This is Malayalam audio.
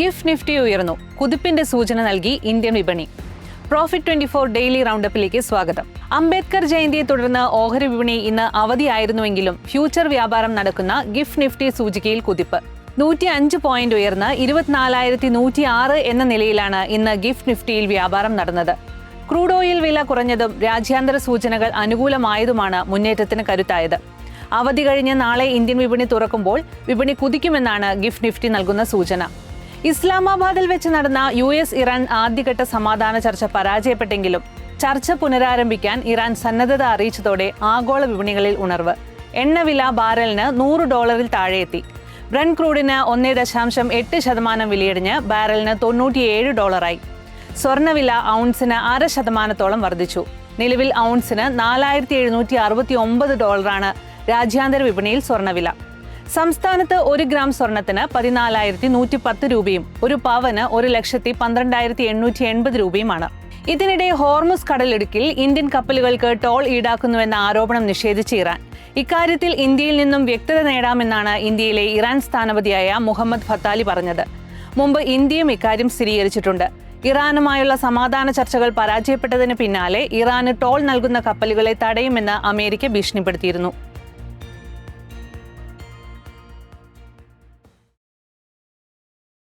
ഗിഫ്റ്റ് നിഫ്റ്റി ഉയർന്നു. കുതിപ്പിന്റെ സൂചന നൽകി ഇന്ത്യൻ വിപണി. പ്രോഫിറ്റ് 24 ഡെയിലി റൗണ്ടപ്പിലേക്ക് സ്വാഗതം. അംബേദ്കർ ജയന്തിയെ തുടർന്ന് ഓഹരി വിപണി ഇന്ന് അവധിയായിരുന്നുവെങ്കിലും ഫ്യൂച്ചർ വ്യാപാരം നടക്കുന്ന ഗിഫ്റ്റ് നിഫ്റ്റി സൂചികയിൽ കുതിപ്പ്. 105 പോയിന്റ് ഉയർന്ന് 24,106 എന്ന നിലയിലാണ് ഇന്ന് ഗിഫ്റ്റ് നിഫ്റ്റിയിൽ വ്യാപാരം നടന്നത്. ക്രൂഡ് ഓയിൽ വില കുറഞ്ഞതും രാജ്യാന്തര സൂചനകൾ അനുകൂലമായതുമാണ് മുന്നേറ്റത്തിന് കരുത്തായത്. അവധി കഴിഞ്ഞ് നാളെ ഇന്ത്യൻ വിപണി തുറക്കുമ്പോൾ വിപണി കുതിക്കുമെന്നാണ് ഗിഫ്റ്റ് നിഫ്റ്റി നൽകുന്ന സൂചന. ഇസ്ലാമാബാദിൽ വെച്ച് നടന്ന US ഇറാൻ ആദ്യഘട്ട സമാധാന ചർച്ച പരാജയപ്പെട്ടെങ്കിലും ചർച്ച പുനരാരംഭിക്കാൻ ഇറാൻ സന്നദ്ധത അറിയിച്ചതോടെ ആഗോള വിപണികളിൽ ഉണർവ്. എണ്ണവില ബാരലിന് $100 താഴെയെത്തി. ബ്രന്റ് ക്രൂഡിന് 1.8% വിലയിടിഞ്ഞ് ബാരലിന് $97. സ്വർണ്ണവില ഔൺസിന് 0.5% വർദ്ധിച്ചു. നിലവിൽ ഔൺസിന് $4,769 രാജ്യാന്തര വിപണിയിൽ സ്വർണ്ണവില. സംസ്ഥാനത്ത് 1 ഗ്രാം സ്വർണത്തിന് 14,110 രൂപയും 1 പവന് 1,12,880 രൂപയുമാണ്. ഇതിനിടെ ഹോർമുസ് കടലിടുക്കിൽ ഇന്ത്യൻ കപ്പലുകൾക്ക് ടോൾ ഈടാക്കുന്നുവെന്ന ആരോപണം നിഷേധിച്ച് ഇറാൻ. ഇക്കാര്യത്തിൽ ഇന്ത്യയിൽ നിന്നും വ്യക്തത നേടാമെന്നാണ് ഇന്ത്യയിലെ ഇറാൻ സ്ഥാനപതിയായ മുഹമ്മദ് ഫത്താലി പറഞ്ഞത്. മുമ്പ് ഇന്ത്യയും ഇക്കാര്യം സ്ഥിരീകരിച്ചിട്ടുണ്ട്. ഇറാനുമായുള്ള സമാധാന ചർച്ചകൾ പരാജയപ്പെട്ടതിന് പിന്നാലെ ഇറാന് ടോൾ നൽകുന്ന കപ്പലുകളെ തടയുമെന്ന് അമേരിക്ക ഭീഷണിപ്പെടുത്തിയിരുന്നു.